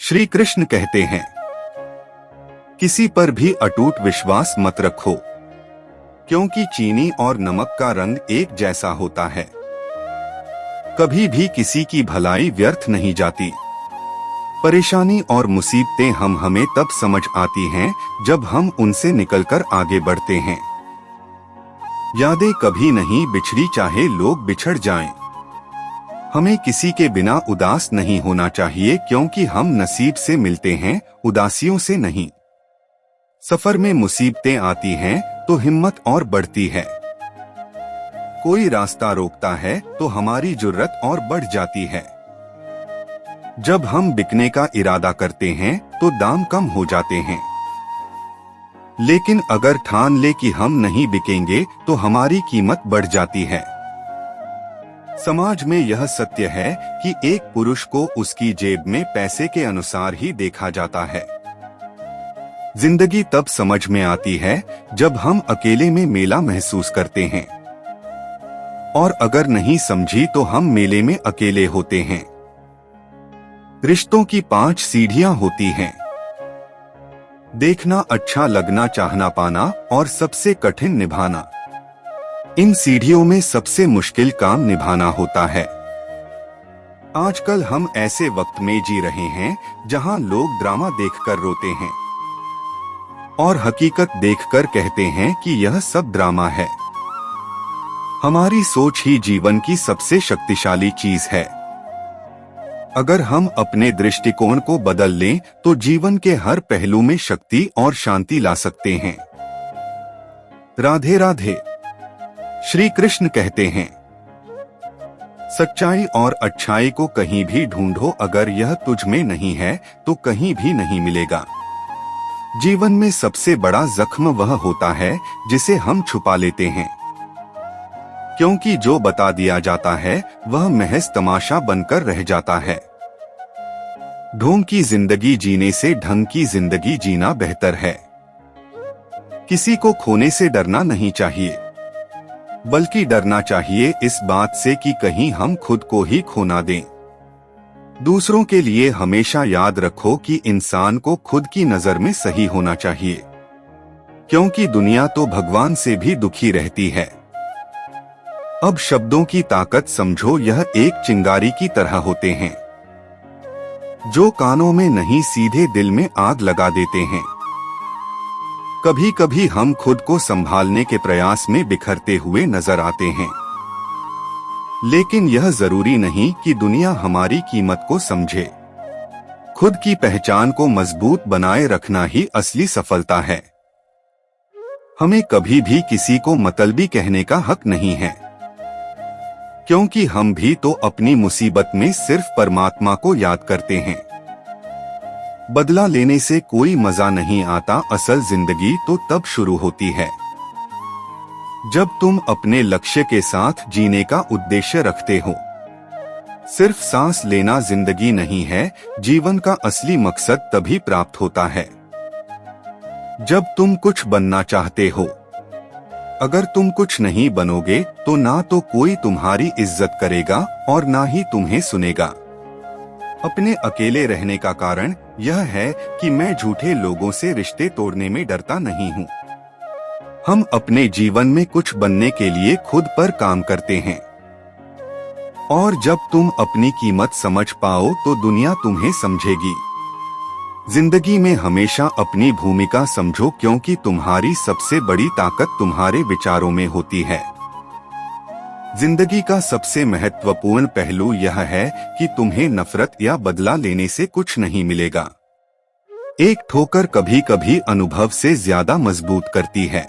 श्री कृष्ण कहते हैं, किसी पर भी अटूट विश्वास मत रखो, क्योंकि चीनी और नमक का रंग एक जैसा होता है। कभी भी किसी की भलाई व्यर्थ नहीं जाती। परेशानी और मुसीबतें हमें तब समझ आती हैं जब हम उनसे निकलकर आगे बढ़ते हैं। यादें कभी नहीं बिछड़ी, चाहे लोग बिछड़ जाएं। हमें किसी के बिना उदास नहीं होना चाहिए, क्योंकि हम नसीब से मिलते हैं, उदासियों से नहीं। सफर में मुसीबतें आती हैं तो हिम्मत और बढ़ती है। कोई रास्ता रोकता है तो हमारी जुर्रत और बढ़ जाती है। जब हम बिकने का इरादा करते हैं तो दाम कम हो जाते हैं, लेकिन अगर ठान ले कि हम नहीं बिकेंगे तो हमारी कीमत बढ़ जाती है। समाज में यह सत्य है कि एक पुरुष को उसकी जेब में पैसे के अनुसार ही देखा जाता है। जिंदगी तब समझ में आती है जब हम अकेले में मेला महसूस करते हैं, और अगर नहीं समझी तो हम मेले में अकेले होते हैं। रिश्तों की 5 सीढ़ियां होती हैं। देखना, अच्छा लगना, चाहना, पाना और सबसे कठिन निभाना। इन सीढ़ियों में सबसे मुश्किल काम निभाना होता है। आजकल हम ऐसे वक्त में जी रहे हैं जहां लोग ड्रामा देखकर रोते हैं और हकीकत देखकर कहते हैं कि यह सब ड्रामा है। हमारी सोच ही जीवन की सबसे शक्तिशाली चीज है। अगर हम अपने दृष्टिकोण को बदल लें तो जीवन के हर पहलू में शक्ति और शांति ला सकते हैं। राधे राधे। श्री कृष्ण कहते हैं, सच्चाई और अच्छाई को कहीं भी ढूंढो, अगर यह तुझ में नहीं है तो कहीं भी नहीं मिलेगा। जीवन में सबसे बड़ा जख्म वह होता है जिसे हम छुपा लेते हैं, क्योंकि जो बता दिया जाता है वह महज तमाशा बनकर रह जाता है। ढोंग की जिंदगी जीने से ढंग की जिंदगी जीना बेहतर है। किसी को खोने से डरना नहीं चाहिए, बल्कि डरना चाहिए इस बात से कि कहीं हम खुद को ही खो ना दें। दूसरों के लिए हमेशा याद रखो कि इंसान को खुद की नजर में सही होना चाहिए, क्योंकि दुनिया तो भगवान से भी दुखी रहती है। अब शब्दों की ताकत समझो, यह एक चिंगारी की तरह होते हैं जो कानों में नहीं सीधे दिल में आग लगा देते हैं। कभी कभी हम खुद को संभालने के प्रयास में बिखरते हुए नजर आते हैं, लेकिन यह जरूरी नहीं कि दुनिया हमारी कीमत को समझे। खुद की पहचान को मजबूत बनाए रखना ही असली सफलता है। हमें कभी भी किसी को मतलबी कहने का हक नहीं है, क्योंकि हम भी तो अपनी मुसीबत में सिर्फ परमात्मा को याद करते हैं। बदला लेने से कोई मजा नहीं आता, असल जिंदगी तो तब शुरू होती है जब तुम अपने लक्ष्य के साथ जीने का उद्देश्य रखते हो। सिर्फ सांस लेना जिंदगी नहीं है, जीवन का असली मकसद तभी प्राप्त होता है जब तुम कुछ बनना चाहते हो। अगर तुम कुछ नहीं बनोगे तो ना तो कोई तुम्हारी इज्जत करेगा और ना ही तुम्हें सुनेगा। अपने अकेले रहने का कारण यह है कि मैं झूठे लोगों से रिश्ते तोड़ने में डरता नहीं हूँ। हम अपने जीवन में कुछ बनने के लिए खुद पर काम करते हैं, और जब तुम अपनी कीमत समझ पाओ तो दुनिया तुम्हें समझेगी। जिंदगी में हमेशा अपनी भूमिका समझो, क्योंकि तुम्हारी सबसे बड़ी ताकत तुम्हारे विचारों में होती है। जिंदगी का सबसे महत्वपूर्ण पहलू यह है कि तुम्हें नफरत या बदला लेने से कुछ नहीं मिलेगा। एक ठोकर कभी कभी अनुभव से ज्यादा मजबूत करती है।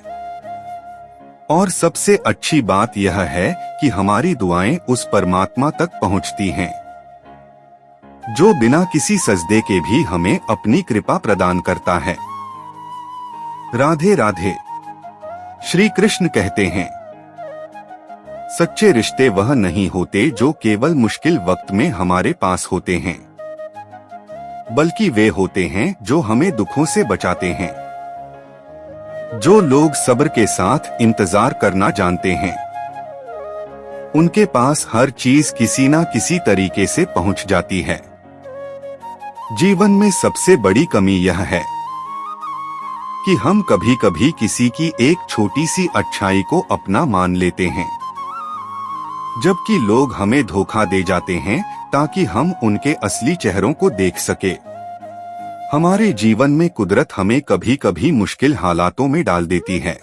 और सबसे अच्छी बात यह है कि हमारी दुआएं उस परमात्मा तक पहुंचती हैं जो बिना किसी सजदे के भी हमें अपनी कृपा प्रदान करता है। राधे राधे। श्री कृष्ण कहते हैं, सच्चे रिश्ते वह नहीं होते जो केवल मुश्किल वक्त में हमारे पास होते हैं, बल्कि वे होते हैं जो हमें दुखों से बचाते हैं। जो लोग सब्र के साथ इंतजार करना जानते हैं, उनके पास हर चीज किसी ना किसी तरीके से पहुंच जाती है। जीवन में सबसे बड़ी कमी यह है कि हम कभी कभी किसी की एक छोटी सी अच्छाई को अपना मान लेते हैं, जबकि लोग हमें धोखा दे जाते हैं ताकि हम उनके असली चेहरों को देख सके। हमारे जीवन में कुदरत हमें कभी कभी मुश्किल हालातों में डाल देती है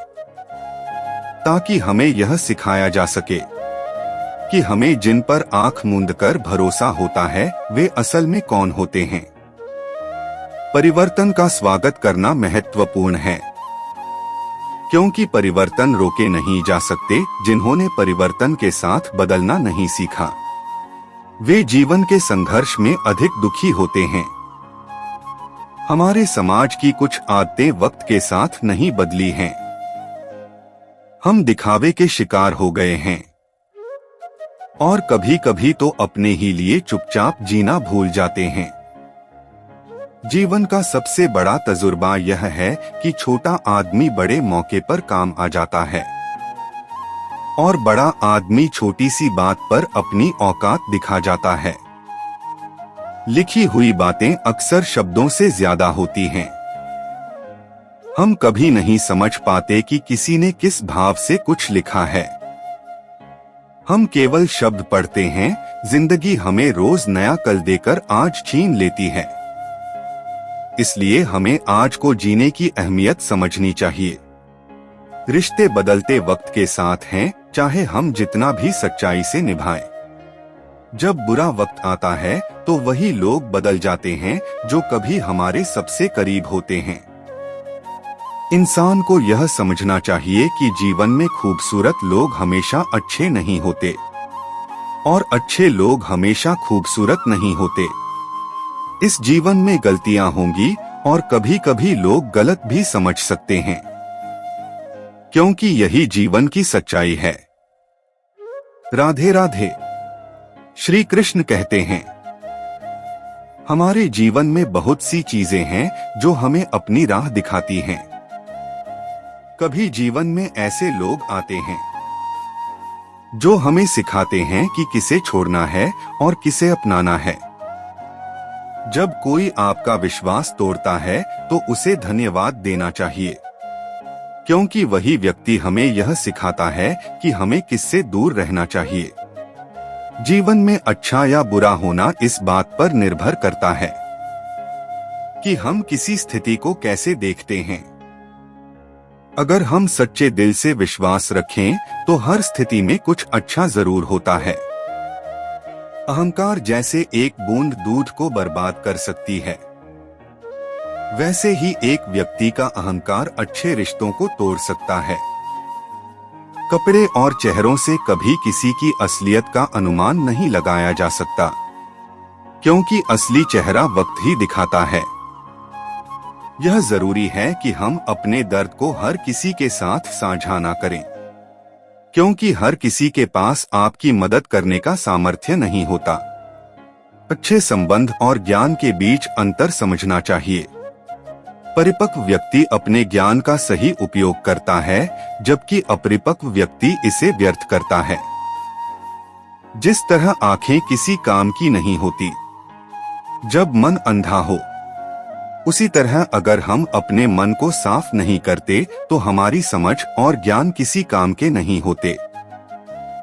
ताकि हमें यह सिखाया जा सके कि हमें जिन पर आंख मूंद कर भरोसा होता है वे असल में कौन होते हैं। परिवर्तन का स्वागत करना महत्वपूर्ण है, क्योंकि परिवर्तन रोके नहीं जा सकते। जिन्होंने परिवर्तन के साथ बदलना नहीं सीखा, वे जीवन के संघर्ष में अधिक दुखी होते हैं। हमारे समाज की कुछ आदतें वक्त के साथ नहीं बदली हैं। हम दिखावे के शिकार हो गए हैं और कभी कभी तो अपने ही लिए चुपचाप जीना भूल जाते हैं। जीवन का सबसे बड़ा तजुर्बा यह है कि छोटा आदमी बड़े मौके पर काम आ जाता है और बड़ा आदमी छोटी सी बात पर अपनी औकात दिखा जाता है। लिखी हुई बातें अक्सर शब्दों से ज्यादा होती हैं। हम कभी नहीं समझ पाते कि किसी ने किस भाव से कुछ लिखा है। हम केवल शब्द पढ़ते हैं। जिंदगी हमें रोज नया कल देकर आज छीन लेती है। इसलिए हमें आज को जीने की अहमियत समझनी चाहिए। रिश्ते बदलते वक्त के साथ हैं, चाहे हम जितना भी सच्चाई से निभाएं। जब बुरा वक्त आता है तो वही लोग बदल जाते हैं जो कभी हमारे सबसे करीब होते हैं। इंसान को यह समझना चाहिए कि जीवन में खूबसूरत लोग हमेशा अच्छे नहीं होते और अच्छे लोग हमेशा खूबसूरत नहीं होते। इस जीवन में गलतियां होंगी और कभी कभी लोग गलत भी समझ सकते हैं, क्योंकि यही जीवन की सच्चाई है। राधे राधे। श्री कृष्ण कहते हैं, हमारे जीवन में बहुत सी चीजें हैं जो हमें अपनी राह दिखाती हैं। कभी जीवन में ऐसे लोग आते हैं जो हमें सिखाते हैं कि किसे छोड़ना है और किसे अपनाना है। जब कोई आपका विश्वास तोड़ता है तो उसे धन्यवाद देना चाहिए, क्योंकि वही व्यक्ति हमें यह सिखाता है कि हमें किससे दूर रहना चाहिए। जीवन में अच्छा या बुरा होना इस बात पर निर्भर करता है कि हम किसी स्थिति को कैसे देखते हैं। अगर हम सच्चे दिल से विश्वास रखें तो हर स्थिति में कुछ अच्छा जरूर होता है। अहंकार जैसे एक बूंद दूध को बर्बाद कर सकती है, वैसे ही एक व्यक्ति का अहंकार अच्छे रिश्तों को तोड़ सकता है। कपड़े और चेहरों से कभी किसी की असलियत का अनुमान नहीं लगाया जा सकता, क्योंकि असली चेहरा वक्त ही दिखाता है। यह जरूरी है कि हम अपने दर्द को हर किसी के साथ साझा ना करें, क्योंकि हर किसी के पास आपकी मदद करने का सामर्थ्य नहीं होता। अच्छे संबंध और ज्ञान के बीच अंतर समझना चाहिए। परिपक्व व्यक्ति अपने ज्ञान का सही उपयोग करता है, जबकि अपरिपक्व व्यक्ति इसे व्यर्थ करता है। जिस तरह आंखें किसी काम की नहीं होती जब मन अंधा हो, उसी तरह अगर हम अपने मन को साफ नहीं करते तो हमारी समझ और ज्ञान किसी काम के नहीं होते।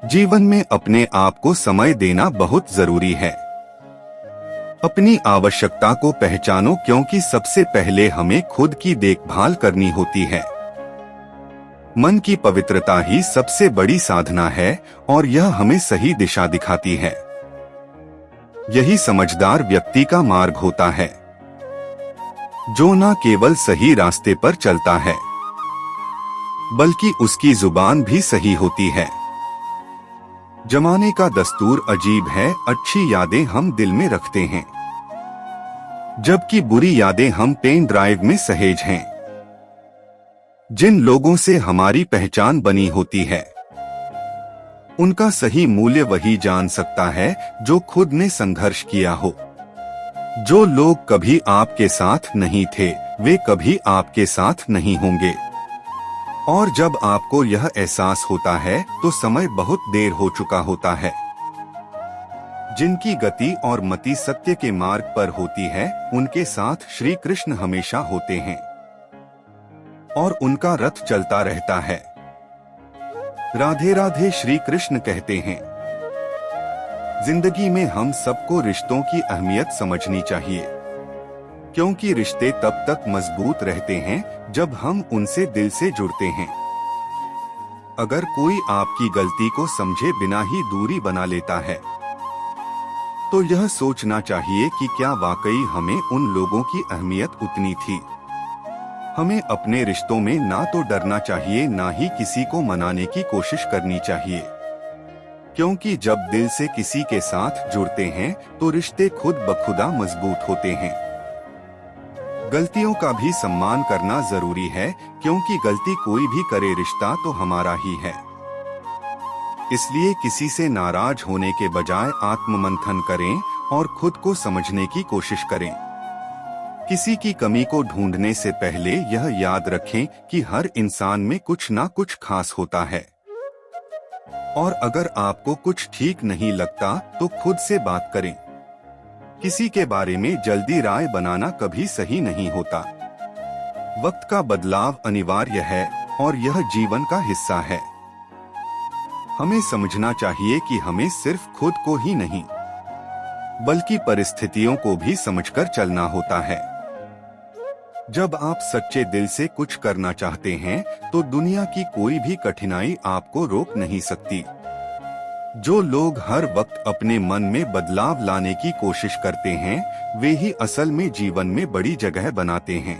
जीवन में अपने आप को समय देना बहुत जरूरी है। अपनी आवश्यकता को पहचानो, क्योंकि सबसे पहले हमें खुद की देखभाल करनी होती है। मन की पवित्रता ही सबसे बड़ी साधना है और यह हमें सही दिशा दिखाती है। यही समझदार व्यक्ति का मार्ग होता है, जो न केवल सही रास्ते पर चलता है बल्कि उसकी जुबान भी सही होती है। जमाने का दस्तूर अजीब है, अच्छी यादें हम दिल में रखते हैं, जबकि बुरी यादें हम पेन ड्राइव में सहेज हैं। जिन लोगों से हमारी पहचान बनी होती है, उनका सही मूल्य वही जान सकता है जो खुद ने संघर्ष किया हो। जो लोग कभी आपके साथ नहीं थे, वे कभी आपके साथ नहीं होंगे। और जब आपको यह एहसास होता है तो समय बहुत देर हो चुका होता है। जिनकी गति और मति सत्य के मार्ग पर होती है, उनके साथ श्री कृष्ण हमेशा होते हैं और उनका रथ चलता रहता है। राधे राधे। श्री कृष्ण कहते हैं, जिंदगी में हम सबको रिश्तों की अहमियत समझनी चाहिए, क्योंकि रिश्ते तब तक मजबूत रहते हैं जब हम उनसे दिल से जुड़ते हैं। अगर कोई आपकी गलती को समझे बिना ही दूरी बना लेता है, तो यह सोचना चाहिए कि क्या वाकई हमें उन लोगों की अहमियत उतनी थी। हमें अपने रिश्तों में ना तो डरना चाहिए, ना ही किसी को मनाने की कोशिश करनी चाहिए, क्योंकि जब दिल से किसी के साथ जुड़ते हैं तो रिश्ते खुद ब खुदा मजबूत होते हैं। गलतियों का भी सम्मान करना जरूरी है, क्योंकि गलती कोई भी करे, रिश्ता तो हमारा ही है। इसलिए किसी से नाराज होने के बजाय आत्ममंथन करें और खुद को समझने की कोशिश करें। किसी की कमी को ढूंढने से पहले यह याद रखें कि हर इंसान में कुछ ना कुछ खास होता है। और अगर आपको कुछ ठीक नहीं लगता तो खुद से बात करें। किसी के बारे में जल्दी राय बनाना कभी सही नहीं होता। वक्त का बदलाव अनिवार्य है और यह जीवन का हिस्सा है। हमें समझना चाहिए कि हमें सिर्फ खुद को ही नहीं, बल्कि परिस्थितियों को भी समझकर चलना होता है। जब आप सच्चे दिल से कुछ करना चाहते हैं तो दुनिया की कोई भी कठिनाई आपको रोक नहीं सकती। जो लोग हर वक्त अपने मन में बदलाव लाने की कोशिश करते हैं, वे ही असल में जीवन में बड़ी जगह बनाते हैं।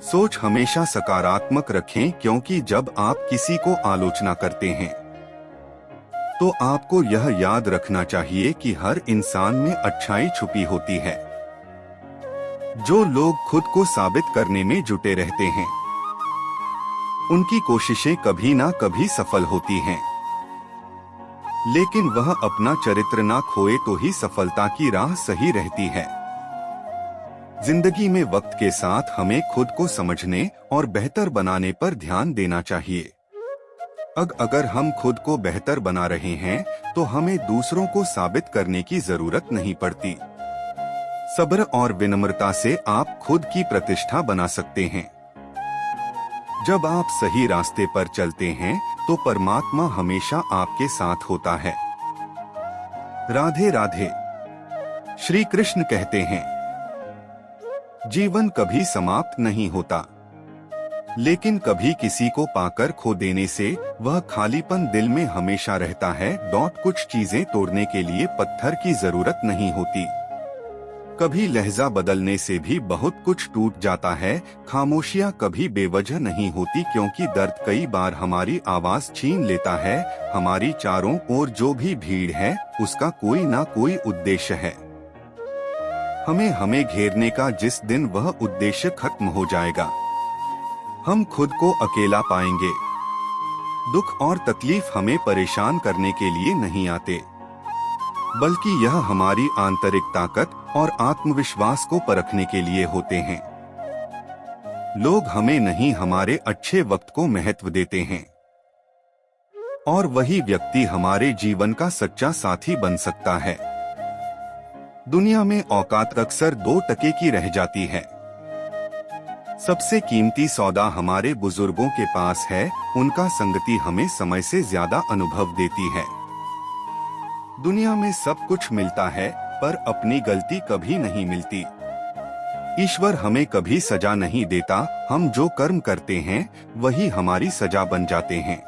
सोच हमेशा सकारात्मक रखें, क्योंकि जब आप किसी को आलोचना करते हैं तो आपको यह याद रखना चाहिए कि हर इंसान में अच्छाई छुपी होती है। जो लोग खुद को साबित करने में जुटे रहते हैं, उनकी कोशिशें कभी ना कभी सफल होती हैं, लेकिन वह अपना चरित्र ना खोए तो ही सफलता की राह सही रहती है। जिंदगी में वक्त के साथ हमें खुद को समझने और बेहतर बनाने पर ध्यान देना चाहिए। अगर हम खुद को बेहतर बना रहे हैं तो हमें दूसरों को साबित करने की जरूरत नहीं पड़ती। सब्र और विनम्रता से आप खुद की प्रतिष्ठा बना सकते हैं। जब आप सही रास्ते पर चलते हैं तो परमात्मा हमेशा आपके साथ होता है। राधे राधे। श्री कृष्ण कहते हैं, जीवन कभी समाप्त नहीं होता, लेकिन कभी किसी को पाकर खो देने से वह खालीपन दिल में हमेशा रहता है। कुछ चीजें तोड़ने के लिए पत्थर की जरूरत नहीं होती। कभी लहजा बदलने से भी बहुत कुछ टूट जाता है। खामोशियां कभी बेवजह नहीं होती, क्योंकि दर्द कई बार हमारी आवाज छीन लेता है। हमारी चारों ओर जो भी भीड़ है, उसका कोई ना कोई उद्देश्य है। हमें घेरने का जिस दिन वह उद्देश्य खत्म हो जाएगा, हम खुद को अकेला पाएंगे। दुख और तकलीफ हमें परेशान करने के लिए नहीं आते, बल्कि यह हमारी आंतरिक ताकत और आत्मविश्वास को परखने के लिए होते हैं। लोग हमें नहीं, हमारे अच्छे वक्त को महत्व देते हैं, और वही व्यक्ति हमारे जीवन का सच्चा साथी बन सकता है। दुनिया में औकात अक्सर 2 टके की रह जाती है। सबसे कीमती सौदा हमारे बुजुर्गों के पास है। उनका संगति हमें समय से ज्यादा अनुभव देती है। दुनिया में सब कुछ मिलता है, पर अपनी गलती कभी नहीं मिलती। ईश्वर हमें कभी सजा नहीं देता। हम जो कर्म करते हैं वही हमारी सजा बन जाते हैं।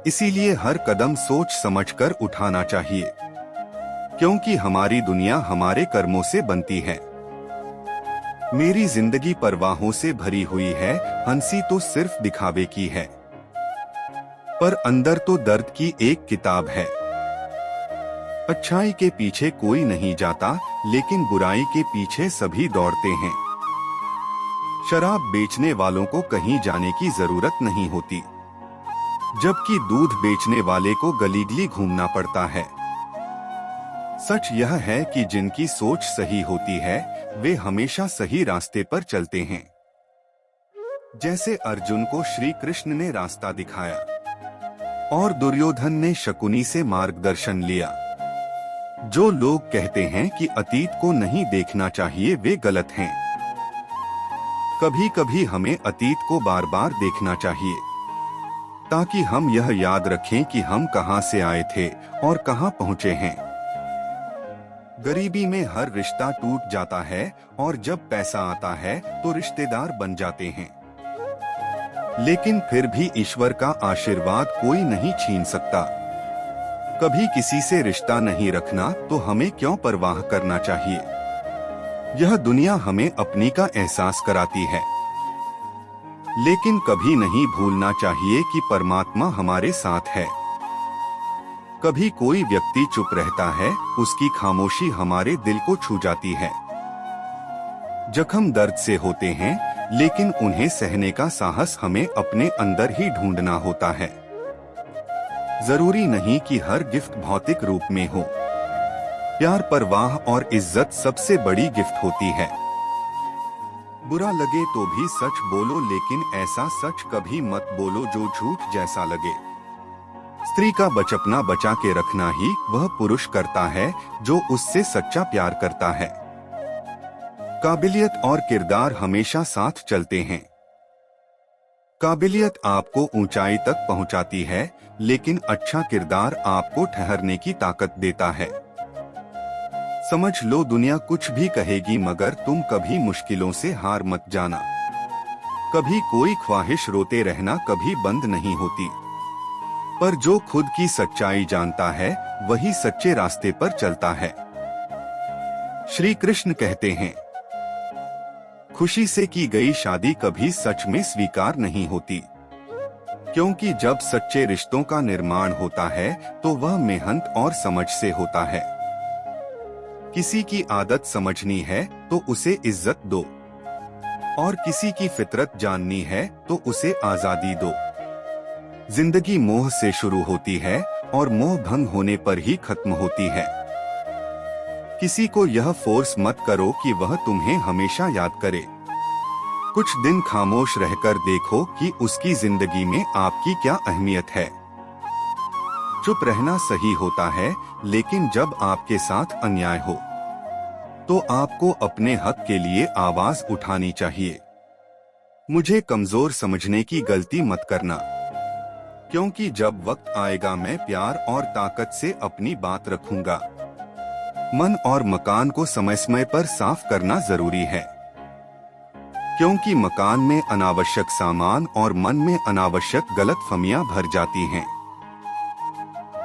इसीलिए हर कदम सोच समझकर उठाना चाहिए, क्योंकि हमारी दुनिया हमारे कर्मों से बनती है। मेरी जिंदगी परवाहों से भरी हुई है, हंसी तो सिर्फ दिखावे की है, पर अंदर तो दर्द की एक किताब है। अच्छाई के पीछे कोई नहीं जाता, लेकिन बुराई के पीछे सभी दौड़ते हैं। शराब बेचने वालों को कहीं जाने की जरूरत नहीं होती, जबकि दूध बेचने वाले को गली गली घूमना पड़ता है। सच यह है कि जिनकी सोच सही होती है, वे हमेशा सही रास्ते पर चलते हैं। जैसे अर्जुन को श्री कृष्ण ने रास्ता दिखाया। और दुर्योधन ने शकुनी से मार्गदर्शन लिया। जो लोग कहते हैं कि अतीत को नहीं देखना चाहिए वे गलत हैं। कभी कभी हमें अतीत को बार बार देखना चाहिए ताकि हम यह याद रखें कि हम कहां से आए थे और कहां पहुंचे हैं। गरीबी में हर रिश्ता टूट जाता है और जब पैसा आता है तो रिश्तेदार बन जाते हैं। लेकिन फिर भी ईश्वर का आशीर्वाद कोई नहीं छीन सकता। कभी किसी से रिश्ता नहीं रखना तो हमें क्यों परवाह करना चाहिए। यह दुनिया हमें अपनी का एहसास कराती है, लेकिन कभी नहीं भूलना चाहिए कि परमात्मा हमारे साथ है। कभी कोई व्यक्ति चुप रहता है, उसकी खामोशी हमारे दिल को छू जाती है। जख्म दर्द से होते हैं, लेकिन उन्हें सहने का साहस हमें अपने अंदर ही ढूंढना होता है। जरूरी नहीं कि हर गिफ्ट भौतिक रूप में हो। प्यार, परवाह और इज्जत सबसे बड़ी गिफ्ट होती है। बुरा लगे तो भी सच बोलो, लेकिन ऐसा सच कभी मत बोलो जो झूठ जैसा लगे। स्त्री का बचपना बचा के रखना ही वह पुरुष करता है जो उससे सच्चा प्यार करता है। काबिलियत और किरदार हमेशा साथ चलते हैं। काबिलियत आपको ऊंचाई तक पहुंचाती है, लेकिन अच्छा किरदार आपको ठहरने की ताकत देता है। समझ लो, दुनिया कुछ भी कहेगी मगर तुम कभी मुश्किलों से हार मत जाना। कभी कोई ख्वाहिश रोते रहना कभी बंद नहीं होती, पर जो खुद की सच्चाई जानता है वही सच्चे रास्ते पर चलता है। श्री कृष्ण कहते हैं, खुशी से की गई शादी कभी सच में स्वीकार नहीं होती, क्योंकि जब सच्चे रिश्तों का निर्माण होता है तो वह मेहनत और समझ से होता है। किसी की आदत समझनी है तो उसे इज्जत दो, और किसी की फितरत जाननी है तो उसे आजादी दो। जिंदगी मोह से शुरू होती है और मोह भंग होने पर ही खत्म होती है। किसी को यह फोर्स मत करो कि वह तुम्हें हमेशा याद करे। कुछ दिन खामोश रहकर देखो कि उसकी जिंदगी में आपकी क्या अहमियत है। चुप रहना सही होता है, लेकिन जब आपके साथ अन्याय हो तो आपको अपने हक के लिए आवाज उठानी चाहिए। मुझे कमजोर समझने की गलती मत करना, क्योंकि जब वक्त आएगा मैं प्यार और ताकत से अपनी बात रखूंगा। मन और मकान को समय समय पर साफ करना जरूरी है, क्योंकि मकान में अनावश्यक सामान और मन में अनावश्यक गलतफहमियां भर जाती हैं।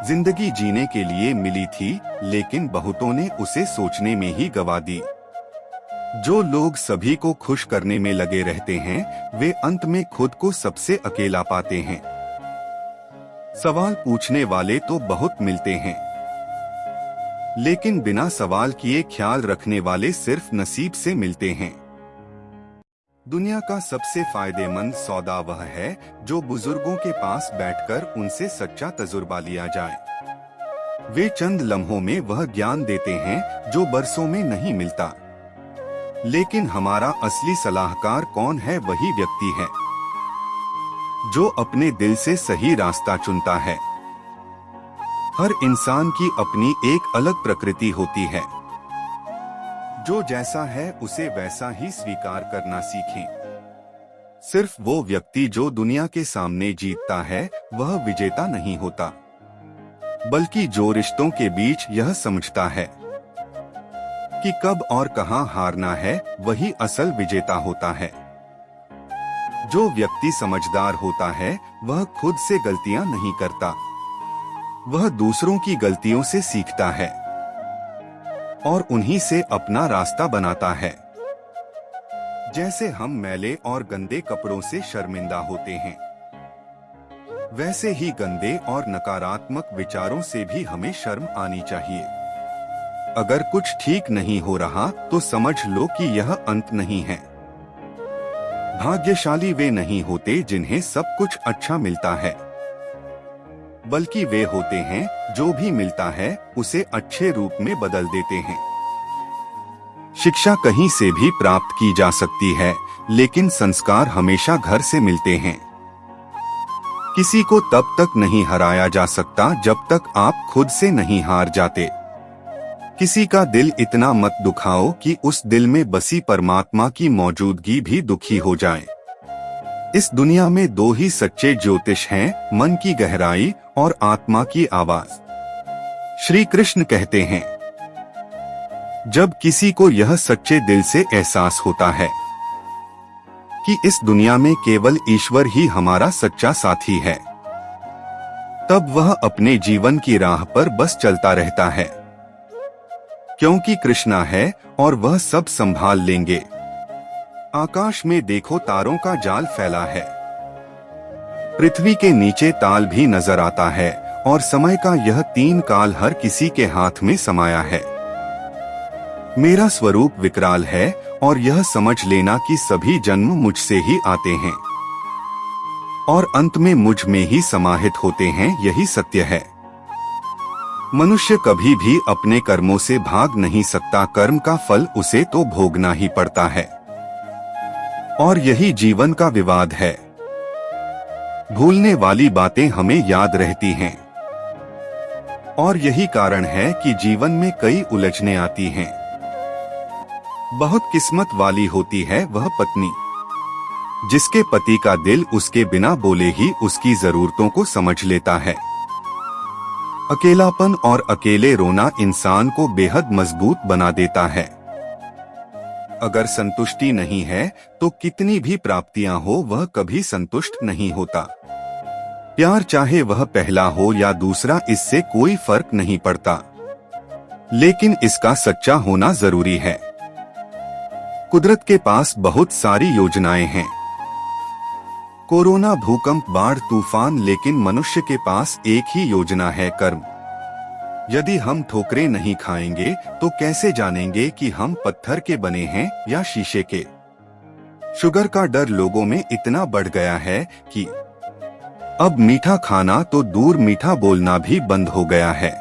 जिंदगी जीने के लिए मिली थी, लेकिन बहुतों ने उसे सोचने में ही गवा दी। जो लोग सभी को खुश करने में लगे रहते हैं, वे अंत में खुद को सबसे अकेला पाते हैं। सवाल पूछने वाले तो बहुत मिलते हैं, लेकिन बिना सवाल किए ख्याल रखने वाले सिर्फ नसीब से मिलते हैं। दुनिया का सबसे फायदेमंद सौदा वह है जो बुजुर्गों के पास बैठकर उनसे सच्चा तजुर्बा लिया जाए। वे चंद लम्हों में वह ज्ञान देते हैं जो बरसों में नहीं मिलता। लेकिन हमारा असली सलाहकार कौन है? वही व्यक्ति है जो अपने दिल से सही रास्ता चुनता है। हर इंसान की अपनी एक अलग प्रकृति होती है। जो जैसा है उसे वैसा ही स्वीकार करना सीखें। सिर्फ वो व्यक्ति जो दुनिया के सामने जीतता है वह विजेता नहीं होता, बल्कि जो रिश्तों के बीच यह समझता है कि कब और कहां हारना है वही असल विजेता होता है। जो व्यक्ति समझदार होता है वह खुद से गलतियां नहीं करता, वह दूसरों की गलतियों से सीखता है और उन्हीं से अपना रास्ता बनाता है। जैसे हम मैले और गंदे कपड़ों से शर्मिंदा होते हैं, वैसे ही गंदे और नकारात्मक विचारों से भी हमें शर्म आनी चाहिए। अगर कुछ ठीक नहीं हो रहा तो समझ लो कि यह अंत नहीं है। भाग्यशाली वे नहीं होते जिन्हें सब कुछ अच्छा मिलता है, बल्कि वे होते हैं जो भी मिलता है उसे अच्छे रूप में बदल देते हैं। शिक्षा कहीं से भी प्राप्त की जा सकती है, लेकिन संस्कार हमेशा घर से मिलते हैं। किसी को तब तक नहीं हराया जा सकता जब तक आप खुद से नहीं हार जाते। किसी का दिल इतना मत दुखाओ कि उस दिल में बसी परमात्मा की मौजूदगी भी दुखी हो जाए। इस दुनिया में दो ही सच्चे ज्योतिष हैं, मन की गहराई और आत्मा की आवाज। श्री कृष्ण कहते हैं, जब किसी को यह सच्चे दिल से एहसास होता है कि इस दुनिया में केवल ईश्वर ही हमारा सच्चा साथी है, तब वह अपने जीवन की राह पर बस चलता रहता है, क्योंकि कृष्णा है और वह सब संभाल लेंगे। आकाश में देखो तारों का जाल फैला है, पृथ्वी के नीचे ताल भी नजर आता है और समय का यह 3 काल हर किसी के हाथ में समाया है। मेरा स्वरूप विकराल है और यह समझ लेना कि सभी जन्म मुझसे ही आते हैं और अंत में मुझ में ही समाहित होते हैं, यही सत्य है। मनुष्य कभी भी अपने कर्मों से भाग नहीं सकता, कर्म का फल उसे तो भोगना ही पड़ता है और यही जीवन का विवाद है। भूलने वाली बातें हमें याद रहती हैं और यही कारण है कि जीवन में कई उलझनें आती हैं। बहुत किस्मत वाली होती है वह पत्नी जिसके पति का दिल उसके बिना बोले ही उसकी जरूरतों को समझ लेता है। अकेलापन और अकेले रोना इंसान को बेहद मजबूत बना देता है। अगर संतुष्टि नहीं है तो कितनी भी प्राप्तियां हो वह कभी संतुष्ट नहीं होता। प्यार चाहे वह पहला हो या दूसरा, इससे कोई फर्क नहीं पड़ता, लेकिन इसका सच्चा होना जरूरी है। कुदरत के पास बहुत सारी योजनाएं हैं, कोरोना, भूकंप, बाढ़, तूफान, लेकिन मनुष्य के पास एक ही योजना है, कर्म। यदि हम ठोकरें नहीं खाएंगे तो कैसे जानेंगे कि हम पत्थर के बने हैं या शीशे के। शुगर का डर लोगों में इतना बढ़ गया है कि अब मीठा खाना तो दूर, मीठा बोलना भी बंद हो गया है।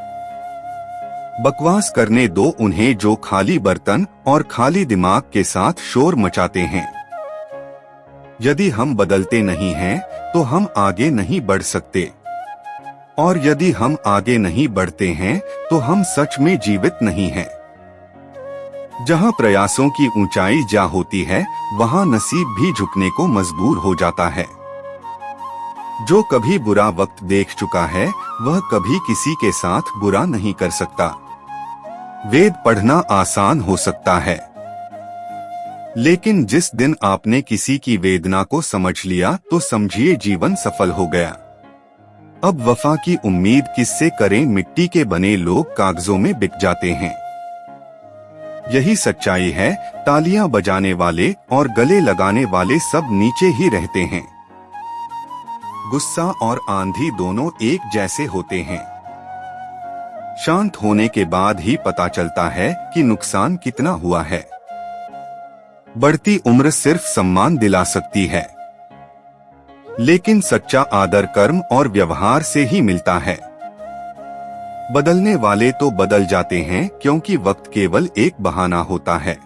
बकवास करने दो उन्हें जो खाली बर्तन और खाली दिमाग के साथ शोर मचाते हैं। यदि हम बदलते नहीं हैं तो हम आगे नहीं बढ़ सकते, और यदि हम आगे नहीं बढ़ते हैं तो हम सच में जीवित नहीं हैं। जहां प्रयासों की ऊंचाई जा होती है वहां नसीब भी झुकने को मजबूर हो जाता है। जो कभी बुरा वक्त देख चुका है वह कभी किसी के साथ बुरा नहीं कर सकता। वेद पढ़ना आसान हो सकता है, लेकिन जिस दिन आपने किसी की वेदना को समझ लिया तो समझिए जीवन सफल हो गया। अब वफा की उम्मीद किससे करें, मिट्टी के बने लोग कागजों में बिक जाते हैं। यही सच्चाई है, तालियां बजाने वाले और गले लगाने वाले सब नीचे ही रहते हैं। गुस्सा और आंधी दोनों एक जैसे होते हैं। शांत होने के बाद ही पता चलता है कि नुकसान कितना हुआ है। बढ़ती उम्र सिर्फ सम्मान दिला सकती है, लेकिन सच्चा आदर कर्म और व्यवहार से ही मिलता है। बदलने वाले तो बदल जाते हैं क्योंकि वक्त केवल एक बहाना होता है।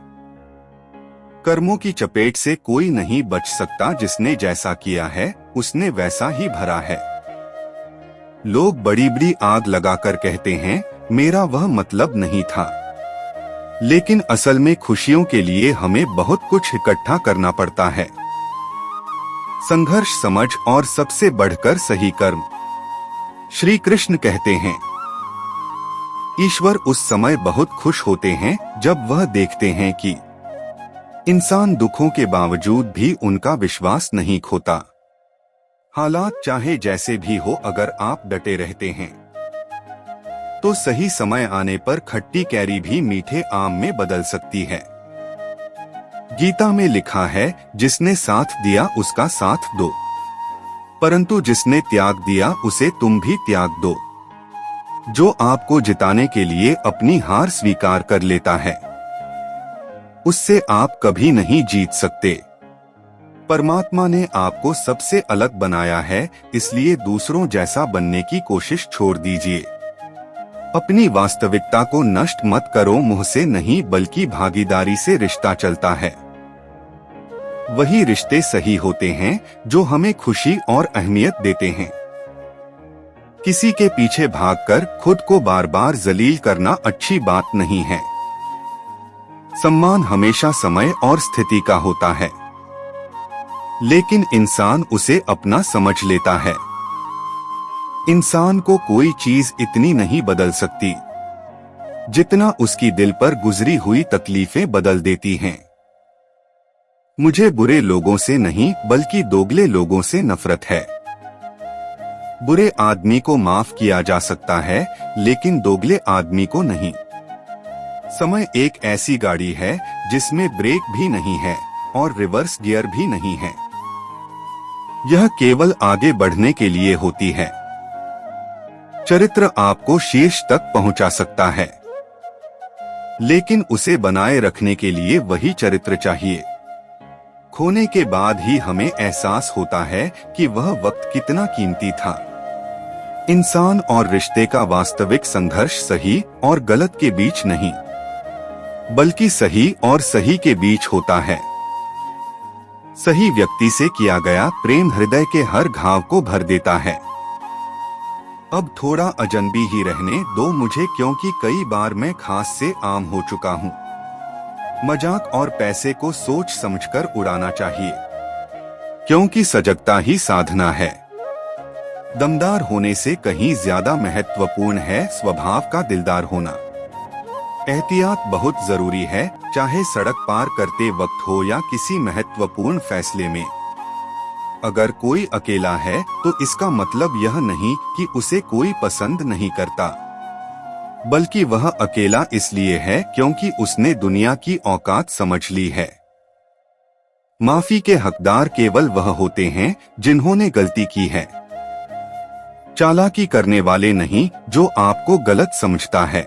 कर्मों की चपेट से कोई नहीं बच सकता, जिसने जैसा किया है उसने वैसा ही भरा है। लोग बड़ी बड़ी आग लगाकर कहते हैं मेरा वह मतलब नहीं था, लेकिन असल में खुशियों के लिए हमें बहुत कुछ इकट्ठा करना पड़ता है। संघर्ष, समझ और सबसे बढ़कर सही कर्म। श्री कृष्ण कहते हैं, ईश्वर उस समय बहुत खुश होते हैं जब वह देखते हैं कि इंसान दुखों के बावजूद भी उनका विश्वास नहीं खोता। हालात चाहे जैसे भी हो, अगर आप डटे रहते हैं तो सही समय आने पर खट्टी कैरी भी मीठे आम में बदल सकती है। गीता में लिखा है, जिसने साथ दिया उसका साथ दो, परंतु जिसने त्याग दिया उसे तुम भी त्याग दो। जो आपको जिताने के लिए अपनी हार स्वीकार कर लेता है उससे आप कभी नहीं जीत सकते। परमात्मा ने आपको सबसे अलग बनाया है, इसलिए दूसरों जैसा बनने की कोशिश छोड़ दीजिए। अपनी वास्तविकता को नष्ट मत करो, मुंह से नहीं बल्कि भागीदारी से रिश्ता चलता है। वही रिश्ते सही होते हैं जो हमें खुशी और अहमियत देते हैं। किसी के पीछे भागकर खुद को बार बार जलील करना अच्छी बात नहीं है। सम्मान हमेशा समय और स्थिति का होता है, लेकिन इंसान उसे अपना समझ लेता है। इंसान को कोई चीज इतनी नहीं बदल सकती जितना उसकी दिल पर गुजरी हुई तकलीफें बदल देती हैं। मुझे बुरे लोगों से नहीं बल्कि दोगले लोगों से नफरत है। बुरे आदमी को माफ किया जा सकता है, लेकिन दोगले आदमी को नहीं। समय एक ऐसी गाड़ी है जिसमें ब्रेक भी नहीं है और रिवर्स गियर भी नहीं है। यह केवल आगे बढ़ने के लिए होती है। चरित्र आपको शीर्ष तक पहुंचा सकता है, लेकिन उसे बनाए रखने के लिए वही चरित्र चाहिए। खोने के बाद ही हमें एहसास होता है कि वह वक्त कितना कीमती था। इंसान और रिश्ते का वास्तविक संघर्ष सही और गलत के बीच नहीं, बल्कि सही और सही के बीच होता है। सही व्यक्ति से किया गया प्रेम हृदय के हर घाव को भर देता है। अब थोड़ा अजनबी ही रहने दो मुझे, क्योंकि कई बार मैं खास से आम हो चुका हूँ। मजाक और पैसे को सोच समझकर उड़ाना चाहिए, क्योंकि सजगता ही साधना है। दमदार होने से कहीं ज्यादा महत्वपूर्ण है स्वभाव का दिलदार होना। एहतियात बहुत जरूरी है, चाहे सड़क पार करते वक्त हो या किसी महत्वपूर्ण फैसले में। अगर कोई अकेला है तो इसका मतलब यह नहीं कि उसे कोई पसंद नहीं करता, बल्कि वह अकेला इसलिए है क्योंकि उसने दुनिया की औकात समझ ली है। माफी के हकदार केवल वह होते हैं जिन्होंने गलती की है। चालाकी करने वाले नहीं जो आपको गलत समझता है।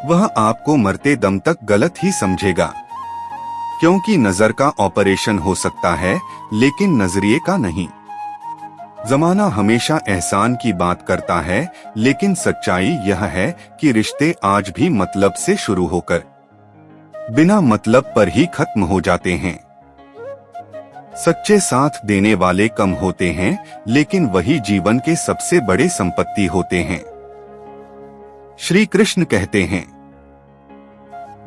वह आपको मरते दम तक गलत ही समझेगा, क्योंकि नजर का ऑपरेशन हो सकता है लेकिन नजरिए का नहीं। जमाना हमेशा एहसान की बात करता है, लेकिन सच्चाई यह है कि रिश्ते आज भी मतलब से शुरू होकर बिना मतलब पर ही खत्म हो जाते हैं। सच्चे साथ देने वाले कम होते हैं, लेकिन वही जीवन के सबसे बड़े संपत्ति होते हैं। श्री कृष्ण कहते हैं,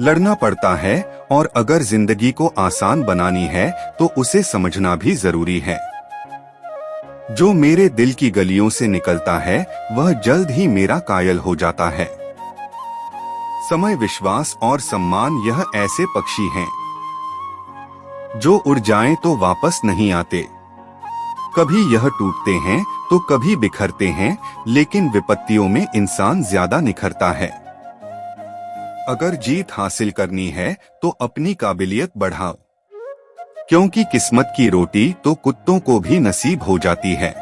लड़ना पड़ता है और अगर जिंदगी को आसान बनानी है तो उसे समझना भी जरूरी है। जो मेरे दिल की गलियों से निकलता है वह जल्द ही मेरा कायल हो जाता है। समय, विश्वास और सम्मान यह ऐसे पक्षी हैं जो उड़ जाएं तो वापस नहीं आते। कभी यह टूटते हैं तो कभी बिखरते हैं, लेकिन विपत्तियों में इंसान ज्यादा निखरता है। अगर जीत हासिल करनी है तो अपनी काबिलियत बढ़ाओ, क्योंकि किस्मत की रोटी तो कुत्तों को भी नसीब हो जाती है।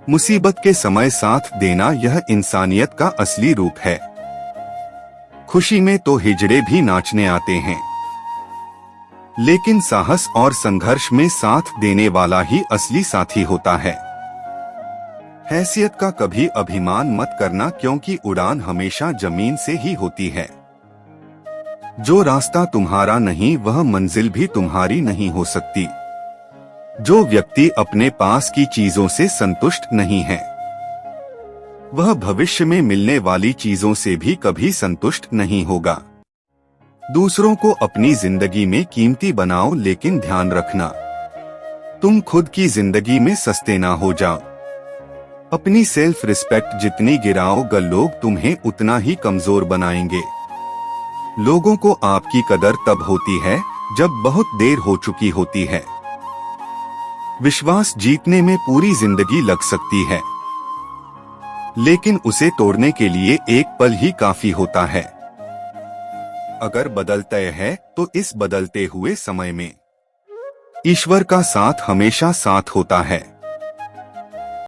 मुसीबत के समय साथ देना यह इंसानियत का असली रूप है। खुशी में तो हिजड़े भी नाचने आते हैं, लेकिन साहस और संघर्ष में साथ देने वाला ही असली साथी होता है। हैसियत का कभी अभिमान मत करना, क्योंकि उड़ान हमेशा जमीन से ही होती है। जो रास्ता तुम्हारा नहीं वह मंजिल भी तुम्हारी नहीं हो सकती। जो व्यक्ति अपने पास की चीजों से संतुष्ट नहीं है वह भविष्य में मिलने वाली चीजों से भी कभी संतुष्ट नहीं होगा। दूसरों को अपनी जिंदगी में कीमती बनाओ, लेकिन ध्यान रखना तुम खुद की जिंदगी में सस्ते ना हो जाओ। अपनी सेल्फ रिस्पेक्ट जितनी गिराओगे लोग तुम्हें उतना ही कमजोर बनाएंगे। लोगों को आपकी कदर तब होती है जब बहुत देर हो चुकी होती है। विश्वास जीतने में पूरी जिंदगी लग सकती है, लेकिन उसे तोड़ने के लिए एक पल ही काफी होता है। अगर बदलते है तो इस बदलते हुए समय में ईश्वर का साथ हमेशा साथ होता है।